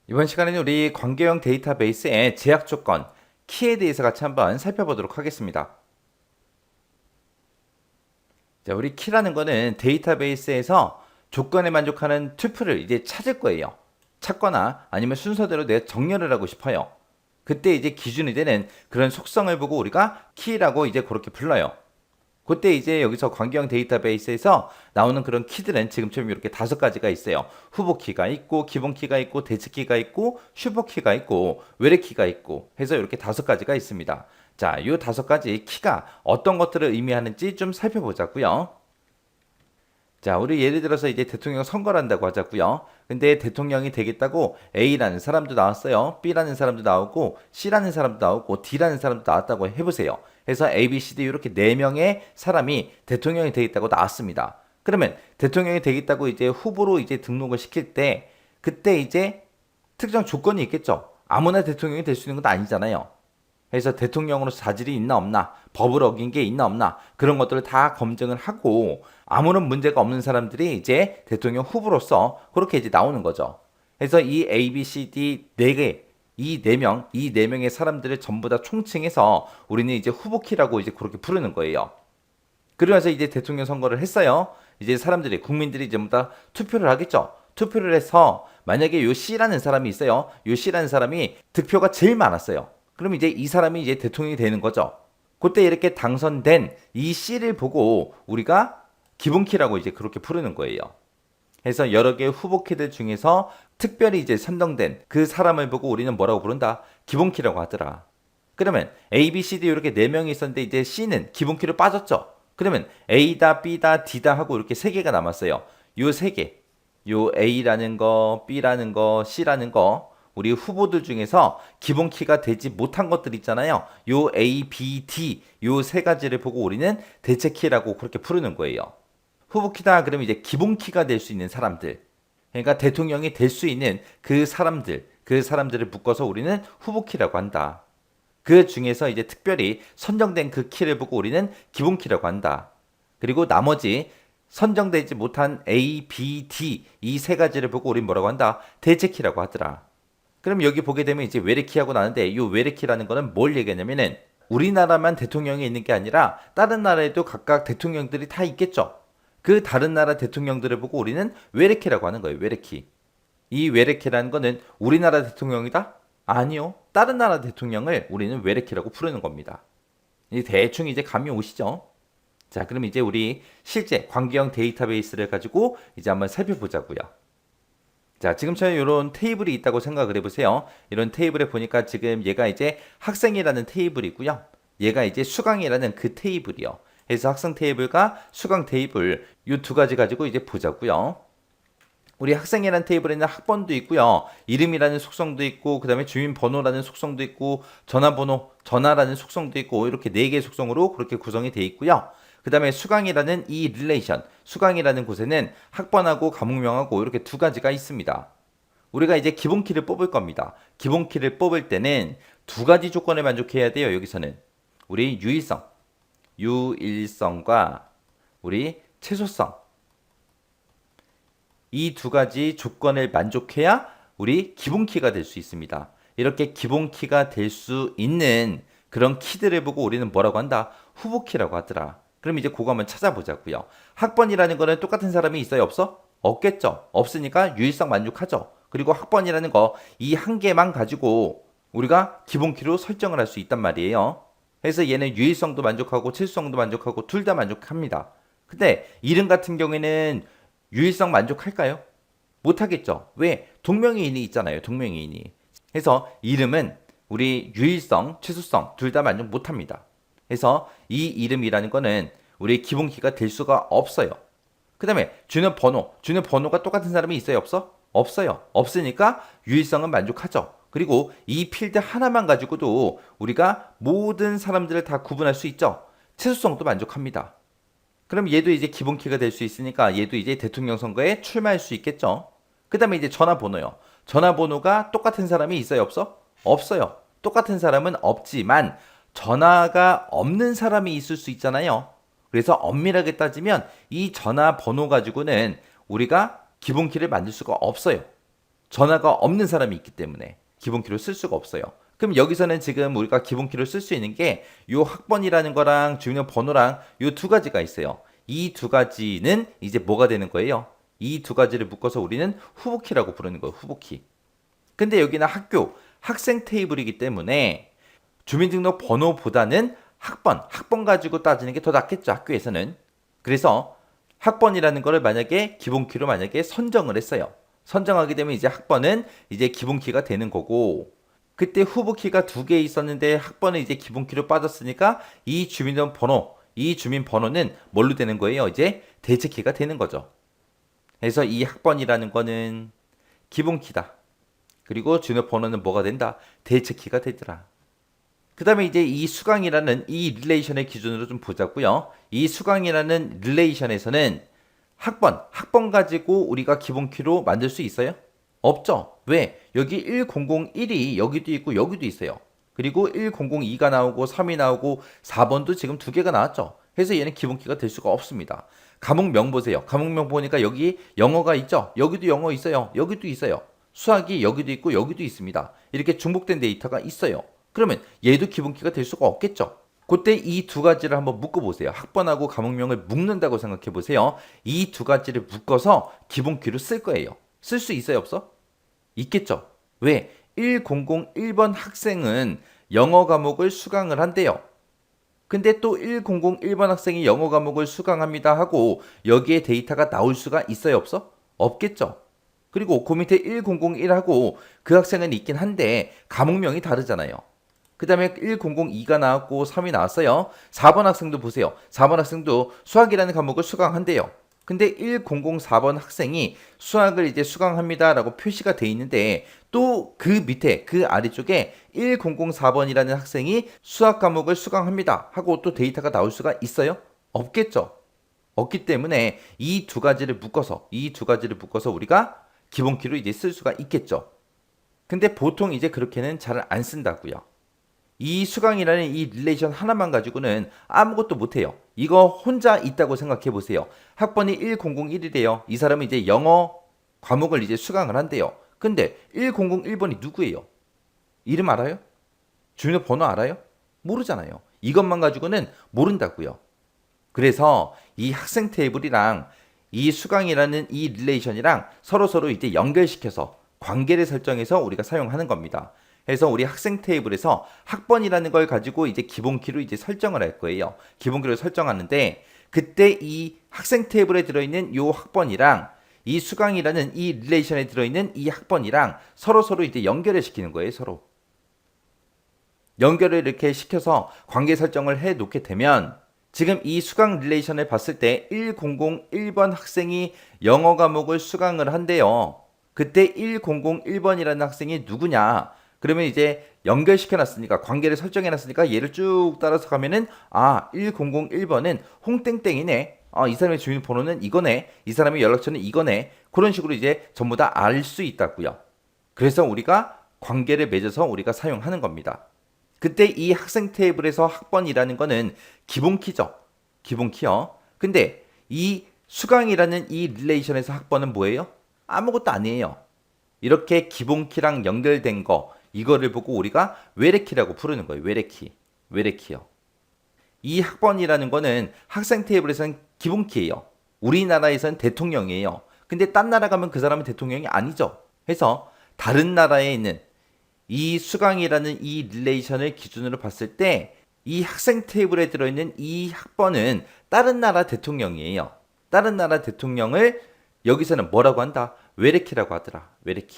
이번 시간에는 우리 관계형 데이터베이스의 제약 조건, 키에 대해서 같이 한번 살펴보도록 하겠습니다. 자, 우리 키라는 거는 데이터베이스에서 조건에 만족하는 튜플을 이제 찾을 거예요. 찾거나 아니면 순서대로 내가 정렬을 하고 싶어요. 그때 이제 기준이 되는 그런 속성을 보고 우리가 키라고 이제 그렇게 불러요. 그때 이제 여기서 관계형 데이터베이스에서 나오는 그런 키들은 지금처럼 이렇게 5가지가 있어요. 후보 키가 있고, 기본 키가 있고, 대체 키가 있고, 슈퍼 키가 있고, 외래 키가 있고 해서 이렇게 5가지가 있습니다. 자, 이 5가지 키가 어떤 것들을 의미하는지 좀 살펴보자고요. 자, 우리 예를 들어서 이제 대통령 선거를 한다고 하자고요. 근데 대통령이 되겠다고 A라는 사람도 나왔어요. B라는 사람도 나오고 C라는 사람도 나오고 D라는 사람도 나왔다고 해보세요. 그래서 A, B, C, D 이렇게 4명의 사람이 대통령이 되겠다고 나왔습니다. 그러면 대통령이 되겠다고 이제 후보로 이제 등록을 시킬 때 그때 이제 특정 조건이 있겠죠. 아무나 대통령이 될 수 있는 건 아니잖아요. 그래서 대통령으로서 자질이 있나 없나, 법을 어긴 게 있나 없나 그런 것들을 다 검증을 하고 아무런 문제가 없는 사람들이 이제 대통령 후보로서 그렇게 이제 나오는 거죠. 그래서 이 A, B, C, D 4개 이 네 명의 사람들을 전부 다 총칭해서 우리는 이제 후보키라고 이제 그렇게 부르는 거예요. 그러면서 이제 대통령 선거를 했어요. 이제 사람들이 국민들이 전부 다 투표를 하겠죠. 투표를 해서 만약에 요 C라는 사람이 있어요. 요 C라는 사람이 득표가 제일 많았어요. 그럼 이제 이 사람이 이제 대통령이 되는 거죠. 그때 이렇게 당선된 이 C를 보고 우리가 기본키라고 이제 그렇게 부르는 거예요. 그래서 여러 개의 후보키들 중에서 특별히 이제 선정된 그 사람을 보고 우리는 뭐라고 부른다? 기본키라고 하더라. 그러면 A, B, C, D 이렇게 4명이 있었는데 이제 C는 기본키로 빠졌죠. 그러면 A다, B다, D다 하고 이렇게 3개가 남았어요. 요 3개. 요 A라는 거, B라는 거, C라는 거 우리 후보들 중에서 기본키가 되지 못한 것들 있잖아요. 요 A, B, D 요 3가지를 보고 우리는 대체키라고 그렇게 부르는 거예요. 후보키다 그러면 이제 기본키가 될 수 있는 사람들. 그러니까 대통령이 될 수 있는 그 사람들을 묶어서 우리는 후보키라고 한다. 그 중에서 이제 특별히 선정된 그 키를 보고 우리는 기본키라고 한다. 그리고 나머지 선정되지 못한 A, B, D 이 3가지를 보고 우리는 뭐라고 한다? 대체키라고 하더라. 그럼 여기 보게 되면 이제 외래키하고 나는데 이 외래키라는 거는 뭘 얘기하냐면은 우리나라만 대통령이 있는 게 아니라 다른 나라에도 각각 대통령들이 다 있겠죠. 그 다른 나라 대통령들을 보고 우리는 외래키라고 하는 거예요. 외래키. 이 외래키라는 거는 우리나라 대통령이다? 아니요. 다른 나라 대통령을 우리는 외래키라고 부르는 겁니다. 이 대충 이제 감이 오시죠? 자, 그럼 이제 우리 실제 관계형 데이터베이스를 가지고 이제 한번 살펴보자고요. 자, 지금처럼 이런 테이블이 있다고 생각을 해보세요. 이런 테이블에 보니까 지금 얘가 이제 학생이라는 테이블이고요. 얘가 이제 수강이라는 그 테이블이요. 그래서 학생 테이블과 수강 테이블 이 2가지 가지고 이제 보자고요. 우리 학생이라는 테이블에는 학번도 있고요. 이름이라는 속성도 있고 그다음에 주민번호라는 속성도 있고 전화라는 속성도 있고 이렇게 4개의 속성으로 그렇게 구성이 되어 있고요. 그 다음에 수강이라는 이 릴레이션, 수강이라는 곳에는 학번하고 과목명하고 이렇게 2가지가 있습니다. 우리가 이제 기본키를 뽑을 겁니다. 기본키를 뽑을 때는 2가지 조건을 만족해야 돼요. 여기서는 우리 유일성과 우리 최소성 이 2가지 조건을 만족해야 우리 기본키가 될 수 있습니다. 이렇게 기본키가 될 수 있는 그런 키들을 보고 우리는 뭐라고 한다? 후보키라고 하더라. 그럼 이제 그거 한번 찾아보자고요. 학번이라는 거는 똑같은 사람이 있어요? 없어? 없겠죠. 없으니까 유일성 만족하죠. 그리고 학번이라는 거 이 한 개만 가지고 우리가 기본키로 설정을 할 수 있단 말이에요. 그래서 얘는 유일성도 만족하고 칠성도 만족하고 둘 다 만족합니다. 근데 이름 같은 경우에는 유일성 만족할까요? 못하겠죠. 왜? 동명이인이 있잖아요. 동명이인이. 그래서 이름은 우리 유일성, 최소성 둘 다 만족 못합니다. 그래서 이 이름이라는 거는 우리 기본키가 될 수가 없어요. 그 다음에 주는 번호가 똑같은 사람이 있어요? 없어? 없어요. 없으니까 유일성은 만족하죠. 그리고 이 필드 하나만 가지고도 우리가 모든 사람들을 다 구분할 수 있죠. 최소성도 만족합니다. 그럼 얘도 이제 기본키가 될 수 있으니까 얘도 이제 대통령 선거에 출마할 수 있겠죠. 그 다음에 이제 전화번호요. 전화번호가 똑같은 사람이 있어요? 없어? 없어요. 똑같은 사람은 없지만 전화가 없는 사람이 있을 수 있잖아요. 그래서 엄밀하게 따지면 이 전화번호 가지고는 우리가 기본키를 만들 수가 없어요. 전화가 없는 사람이 있기 때문에 기본키로 쓸 수가 없어요. 그럼 여기서는 지금 우리가 기본키로 쓸 수 있는 게 요 학번이라는 거랑 주민번호랑 요 두 가지가 있어요. 이 두 가지는 이제 뭐가 되는 거예요? 이 두 가지를 묶어서 우리는 후보키라고 부르는 거예요. 후보키. 근데 여기는 학교, 학생 테이블이기 때문에 주민등록번호보다는 학번 가지고 따지는 게 더 낫겠죠, 학교에서는. 그래서 학번이라는 거를 만약에 기본키로 만약에 선정을 했어요. 선정하게 되면 이제 학번은 이제 기본키가 되는 거고, 그때 후보키가 두 개 있었는데 학번은 이제 기본키로 빠졌으니까 이 주민번호, 이 주민번호는 뭘로 되는 거예요? 이제 대체키가 되는 거죠. 그래서 이 학번이라는 거는 기본키다. 그리고 주민번호는 뭐가 된다? 대체키가 되더라. 그 다음에 이제 이 수강이라는 이 릴레이션의 기준으로 좀 보자고요. 이 수강이라는 릴레이션에서는 학번 가지고 우리가 기본키로 만들 수 있어요? 없죠. 왜? 여기 1001이 여기도 있고 여기도 있어요. 그리고 1002가 나오고 3이 나오고 4번도 지금 두 개가 나왔죠. 그래서 얘는 기본키가 될 수가 없습니다. 과목명 보세요. 과목명 보니까 여기 영어가 있죠. 여기도 영어 있어요. 여기도 있어요. 수학이 여기도 있고 여기도 있습니다. 이렇게 중복된 데이터가 있어요. 그러면 얘도 기본키가 될 수가 없겠죠. 그때 이 두 가지를 한번 묶어보세요. 학번하고 과목명을 묶는다고 생각해 보세요. 이 두 가지를 묶어서 기본키로 쓸 거예요. 쓸 수 있어요, 없어? 있겠죠. 왜? 1001번 학생은 영어 과목을 수강을 한대요. 근데 또 1001번 학생이 영어 과목을 수강합니다 하고 여기에 데이터가 나올 수가 있어요, 없어? 없겠죠. 그리고 그 밑에 1001하고 그 학생은 있긴 한데 과목명이 다르잖아요. 그 다음에 1002가 나왔고 3이 나왔어요. 4번 학생도 보세요. 4번 학생도 수학이라는 과목을 수강한대요. 근데 1004번 학생이 수학을 이제 수강합니다 라고 표시가 돼 있는데 또 그 밑에 그 아래쪽에 1004번이라는 학생이 수학 과목을 수강합니다 하고 또 데이터가 나올 수가 있어요? 없겠죠. 없기 때문에 이 두 가지를 묶어서 우리가 기본키로 이제 쓸 수가 있겠죠. 근데 보통 이제 그렇게는 잘 안 쓴다고요. 이 수강이라는 이 릴레이션 하나만 가지고는 아무것도 못해요. 이거 혼자 있다고 생각해 보세요. 학번이 1001이래요. 이 사람은 이제 영어 과목을 이제 수강을 한대요. 근데 1001번이 누구예요? 이름 알아요? 주민번호 알아요? 모르잖아요. 이것만 가지고는 모른다고요. 그래서 이 학생 테이블이랑 이 수강이라는 이 릴레이션이랑 서로 이제 연결시켜서 관계를 설정해서 우리가 사용하는 겁니다. 그래서 우리 학생 테이블에서 학번이라는 걸 가지고 이제 기본키로 이제 설정을 할 거예요. 기본키로 설정하는데 그때 이 학생 테이블에 들어있는 요 학번이랑 이 수강이라는 이 릴레이션에 들어있는 이 학번이랑 서로 이제 연결을 시키는 거예요. 서로. 연결을 이렇게 시켜서 관계 설정을 해 놓게 되면 지금 이 수강 릴레이션을 봤을 때 1001번 학생이 영어 과목을 수강을 한대요. 그때 1001번이라는 학생이 누구냐? 그러면 이제 연결시켜 놨으니까 관계를 설정해 놨으니까 얘를 쭉 따라서 가면은 1001번은 홍땡땡이네. 이 사람의 주민번호는 이거네. 이 사람의 연락처는 이거네. 그런 식으로 이제 전부 다 알 수 있다고요. 그래서 우리가 관계를 맺어서 우리가 사용하는 겁니다. 그때 이 학생 테이블에서 학번이라는 거는 기본키죠. 기본키요. 근데 이 수강이라는 이 릴레이션에서 학번은 뭐예요? 아무것도 아니에요. 이렇게 기본키랑 연결된 거 이거를 보고 우리가 외래키라고 부르는 거예요. 외래키요. 이 학번이라는 거는 학생 테이블에서는 기본키예요. 우리나라에서는 대통령이에요. 근데 딴 나라 가면 그 사람은 대통령이 아니죠. 그래서 다른 나라에 있는 이 수강이라는 이 릴레이션을 기준으로 봤을 때 이 학생 테이블에 들어있는 이 학번은 다른 나라 대통령이에요. 다른 나라 대통령을 여기서는 뭐라고 한다? 외래키라고 하더라. 외래키.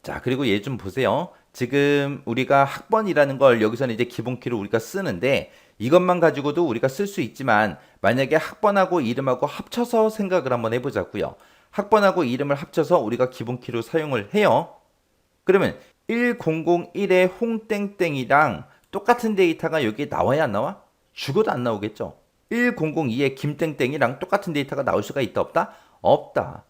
자, 그리고 얘 좀 보세요. 지금 우리가 학번이라는 걸 여기서는 이제 기본키로 우리가 쓰는데 이것만 가지고도 우리가 쓸 수 있지만 만약에 학번하고 이름하고 합쳐서 생각을 한번 해보자고요. 학번하고 이름을 합쳐서 우리가 기본키로 사용을 해요. 그러면 1001의 홍땡땡이랑 똑같은 데이터가 여기에 나와야 안 나와? 죽어도 안 나오겠죠. 1002의 김땡땡이랑 똑같은 데이터가 나올 수가 있다 없다? 없다.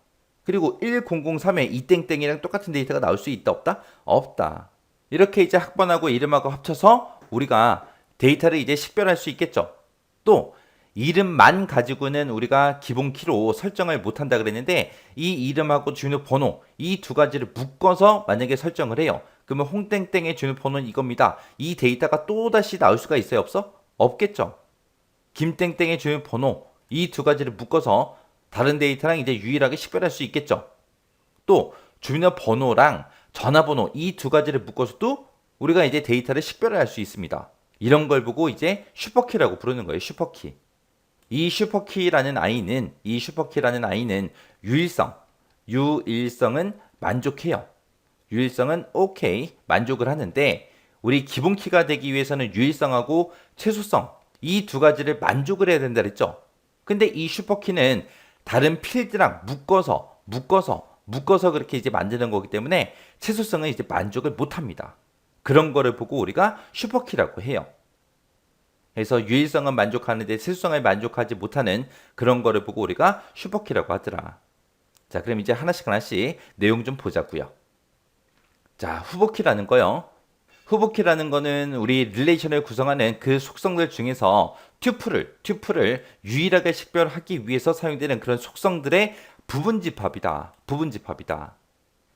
그리고 1003의 이땡땡이랑 똑같은 데이터가 나올 수 있다 없다? 없다. 이렇게 이제 학번하고 이름하고 합쳐서 우리가 데이터를 이제 식별할 수 있겠죠. 또 이름만 가지고는 우리가 기본 키로 설정을 못한다 그랬는데 이 이름하고 주민번호 이 두 가지를 묶어서 만약에 설정을 해요. 그러면 홍땡땡의 주민번호는 이겁니다. 이 데이터가 또다시 나올 수가 있어요? 없어? 없겠죠. 김땡땡의 주민번호 이 두 가지를 묶어서 다른 데이터랑 이제 유일하게 식별할 수 있겠죠. 또 주민번호랑 전화번호 이 두 가지를 묶어서도 우리가 이제 데이터를 식별을 할 수 있습니다. 이런 걸 보고 이제 슈퍼키라고 부르는 거예요. 슈퍼키. 이 슈퍼키라는 아이는 유일성은 만족해요. 유일성은 오케이 만족을 하는데 우리 기본 키가 되기 위해서는 유일성하고 최소성 이 두 가지를 만족을 해야 된다 그랬죠. 근데 이 슈퍼키는 다른 필드랑 묶어서 그렇게 이제 만드는 거기 때문에 최소성은 이제 만족을 못 합니다. 그런 거를 보고 우리가 슈퍼키라고 해요. 그래서 유일성은 만족하는데 최소성을 만족하지 못하는 그런 거를 보고 우리가 슈퍼키라고 하더라. 자, 그럼 이제 하나씩 내용 좀 보자고요. 자, 후보키라는 거요. 후보키라는 거는 우리 릴레이션을 구성하는 그 속성들 중에서 튜플을 유일하게 식별하기 위해서 사용되는 그런 속성들의 부분집합이다.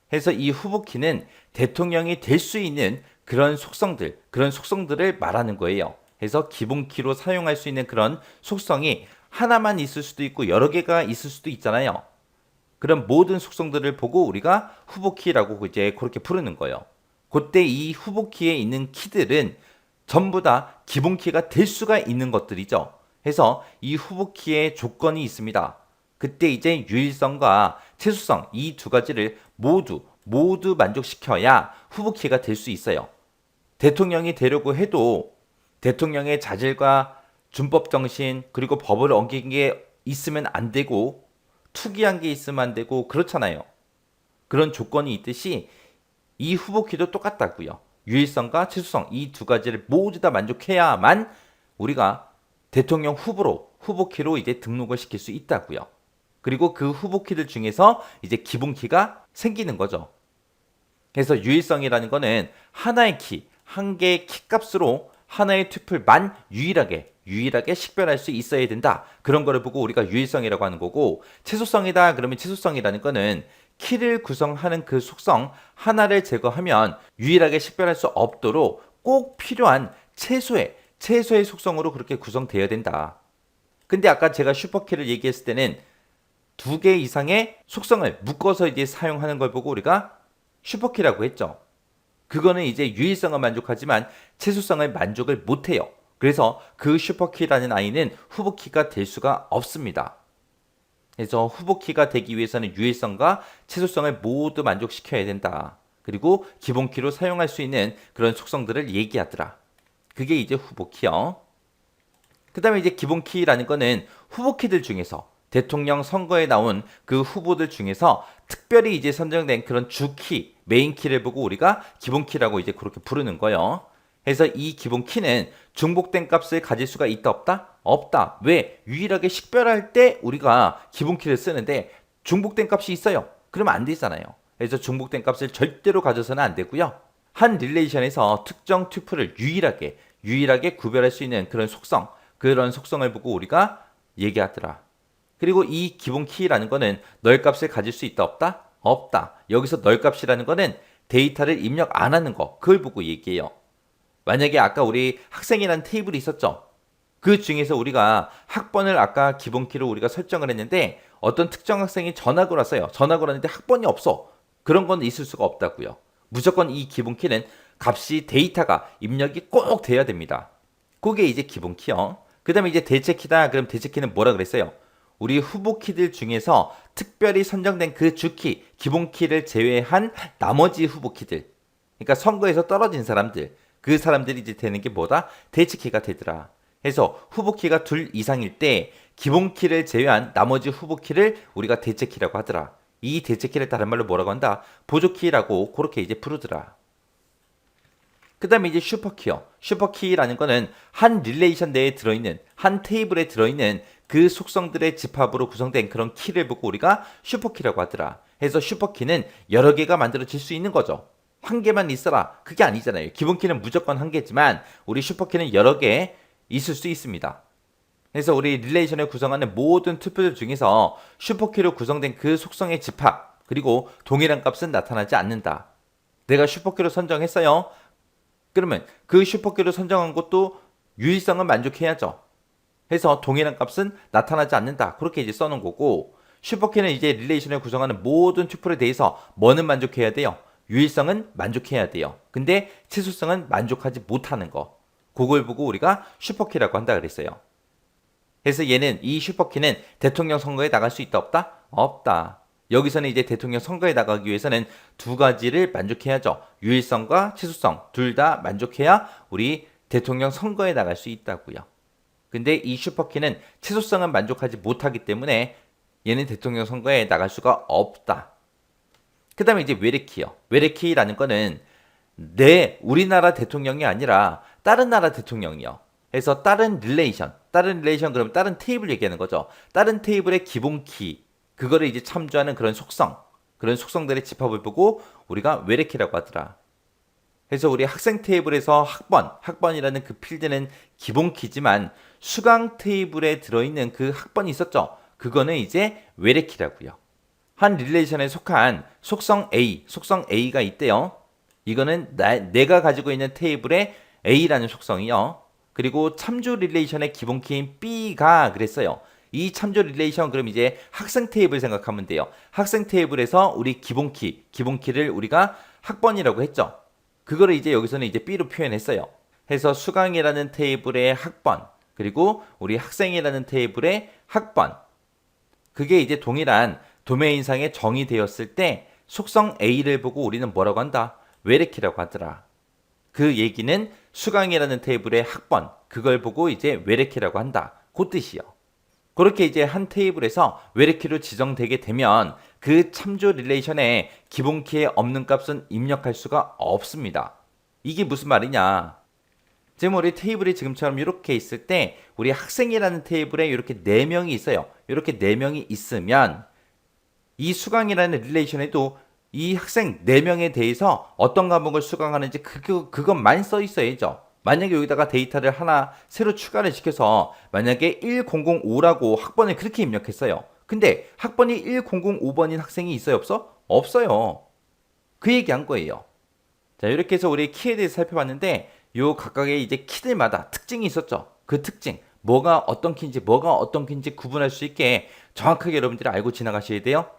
그래서 이 후보키는 대통령이 될 수 있는 그런 속성들을 말하는 거예요. 그래서 기본키로 사용할 수 있는 그런 속성이 하나만 있을 수도 있고 여러 개가 있을 수도 있잖아요. 그런 모든 속성들을 보고 우리가 후보키라고 이제 그렇게 부르는 거예요. 그때 이 후보키에 있는 키들은 전부 다 기본키가 될 수가 있는 것들이죠. 그래서 이 후보키의 조건이 있습니다. 그때 이제 유일성과 최소성 이 두 가지를 모두 만족시켜야 후보키가 될 수 있어요. 대통령이 되려고 해도 대통령의 자질과 준법 정신 그리고 법을 어긴 게 있으면 안 되고 투기한 게 있으면 안 되고 그렇잖아요. 그런 조건이 있듯이 이 후보키도 똑같다고요. 유일성과 최소성 이 두 가지를 모두 다 만족해야만 우리가 대통령 후보키로 이제 등록을 시킬 수 있다고요. 그리고 그 후보키들 중에서 이제 기본키가 생기는 거죠. 그래서 유일성이라는 거는 하나의 키, 한 개의 키 값으로 하나의 튜플만 유일하게 식별할 수 있어야 된다. 그런 거를 보고 우리가 유일성이라고 하는 거고, 최소성이다 그러면 최소성이라는 거는 키를 구성하는 그 속성 하나를 제거하면 유일하게 식별할 수 없도록 꼭 필요한 최소의 속성으로 그렇게 구성되어야 된다. 근데 아까 제가 슈퍼키를 얘기했을 때는 두 개 이상의 속성을 묶어서 이제 사용하는 걸 보고 우리가 슈퍼키라고 했죠. 그거는 이제 유일성은 만족하지만 최소성을 만족을 못해요. 그래서 그 슈퍼키라는 아이는 후보키가 될 수가 없습니다. 그래서 후보키가 되기 위해서는 유일성과 최소성을 모두 만족시켜야 된다. 그리고 기본키로 사용할 수 있는 그런 속성들을 얘기하더라. 그게 이제 후보키요. 그 다음에 이제 기본키라는 거는 후보키들 중에서 대통령 선거에 나온 그 후보들 중에서 특별히 이제 선정된 그런 주키, 메인키를 보고 우리가 기본키라고 이제 그렇게 부르는 거예요. 그래서 이 기본키는 중복된 값을 가질 수가 있다 없다? 없다. 왜? 유일하게 식별할 때 우리가 기본키를 쓰는데 중복된 값이 있어요. 그러면 안 되잖아요. 그래서 중복된 값을 절대로 가져서는 안 되고요. 한 릴레이션에서 특정 튜플을 유일하게 구별할 수 있는 그런 속성을 보고 우리가 얘기하더라. 그리고 이 기본 키라는 거는 널 값을 가질 수 있다 없다? 없다. 여기서 널 값이라는 거는 데이터를 입력 안 하는 거. 그걸 보고 얘기해요. 만약에 아까 우리 학생이라는 테이블이 있었죠. 그 중에서 우리가 학번을 아까 기본 키로 우리가 설정을 했는데 어떤 특정 학생이 전학을 왔어요. 전학을 왔는데 학번이 없어. 그런 건 있을 수가 없다고요. 무조건 이 기본 키는 값이 데이터가 입력이 꼭 돼야 됩니다. 그게 이제 기본 키요. 그 다음에 이제 대체 키다. 그럼 대체 키는 뭐라 그랬어요? 우리 후보 키들 중에서 특별히 선정된 그 주키, 기본 키를 제외한 나머지 후보 키들. 그러니까 선거에서 떨어진 사람들. 그 사람들이 이제 되는 게 뭐다? 대체 키가 되더라. 그래서 후보 키가 둘 이상일 때 기본 키를 제외한 나머지 후보 키를 우리가 대체 키라고 하더라. 이 대체 키를 다른 말로 뭐라고 한다? 보조 키라고 그렇게 이제 부르더라. 그 다음에 이제 슈퍼키요. 슈퍼키라는 거는 한 릴레이션 내에 들어있는, 한 테이블에 들어있는 그 속성들의 집합으로 구성된 그런 키를 보고 우리가 슈퍼키라고 하더라. 그래서 슈퍼키는 여러 개가 만들어질 수 있는 거죠. 한 개만 있어라. 그게 아니잖아요. 기본 키는 무조건 한 개지만 우리 슈퍼키는 여러 개 있을 수 있습니다. 그래서 우리 릴레이션을 구성하는 모든 투표들 중에서 슈퍼키로 구성된 그 속성의 집합, 그리고 동일한 값은 나타나지 않는다. 내가 슈퍼키로 선정했어요. 그러면 그 슈퍼키로 선정한 것도 유일성은 만족해야죠. 해서 동일한 값은 나타나지 않는다. 그렇게 이제 써놓은 거고, 슈퍼키는 이제 릴레이션을 구성하는 모든 튜플에 대해서 뭐는 만족해야 돼요? 유일성은 만족해야 돼요. 근데 치수성은 만족하지 못하는 거. 그걸 보고 우리가 슈퍼키라고 한다 그랬어요. 그래서 얘는 이 슈퍼키는 대통령 선거에 나갈 수 있다 없다? 없다. 여기서는 이제 대통령 선거에 나가기 위해서는 두 가지를 만족해야죠. 유일성과 치수성 둘 다 만족해야 우리 대통령 선거에 나갈 수 있다고요. 근데 이 슈퍼키는 치수성은 만족하지 못하기 때문에 얘는 대통령 선거에 나갈 수가 없다. 그 다음에 이제 외래키요. 외래키라는 거는 우리나라 대통령이 아니라 다른 나라 대통령이요. 그래서 다른 릴레이션 그러면 다른 테이블 얘기하는 거죠. 다른 테이블의 기본 키, 그거를 이제 참조하는 그런 속성들의 집합을 보고 우리가 외래키라고 하더라. 그래서 우리 학생 테이블에서 학번이라는 그 필드는 기본 키지만 수강 테이블에 들어있는 그 학번이 있었죠. 그거는 이제 외래키라고요. 한 릴레이션에 속한 속성 A가 있대요. 이거는 내가 가지고 있는 테이블의 A라는 속성이요. 그리고 참조 릴레이션의 기본 키인 B가 그랬어요. 이 참조 릴레이션 그럼 이제 학생 테이블 생각하면 돼요. 학생 테이블에서 우리 기본 키를 우리가 학번이라고 했죠. 그거를 이제 여기서는 이제 B로 표현했어요. 해서 수강이라는 테이블의 학번, 그리고 우리 학생이라는 테이블의 학번. 그게 이제 동일한 도메인상에 정의되었을 때 속성 A를 보고 우리는 뭐라고 한다? 외래키라고 하더라. 그 얘기는 수강이라는 테이블의 학번, 그걸 보고 이제 외래키라고 한다. 그 뜻이요. 그렇게 이제 한 테이블에서 외래키로 지정되게 되면 그 참조 릴레이션에 기본 키에 없는 값은 입력할 수가 없습니다. 이게 무슨 말이냐? 지금 우리 테이블이 지금처럼 이렇게 있을 때 우리 학생이라는 테이블에 이렇게 4명이 있어요. 이렇게 4명이 있으면 이 수강이라는 릴레이션에도 이 학생 4명에 대해서 어떤 과목을 수강하는지 그것만 써 있어야죠. 만약에 여기다가 데이터를 하나 새로 추가를 시켜서 만약에 1005라고 학번을 그렇게 입력했어요. 근데 학번이 1005번인 학생이 있어요 없어? 없어요. 그 얘기한 거예요. 자, 이렇게 해서 우리 키에 대해서 살펴봤는데 요 각각의 이제 키들마다 특징이 있었죠. 그 특징, 뭐가 어떤 키인지 구분할 수 있게 정확하게 여러분들이 알고 지나가셔야 돼요.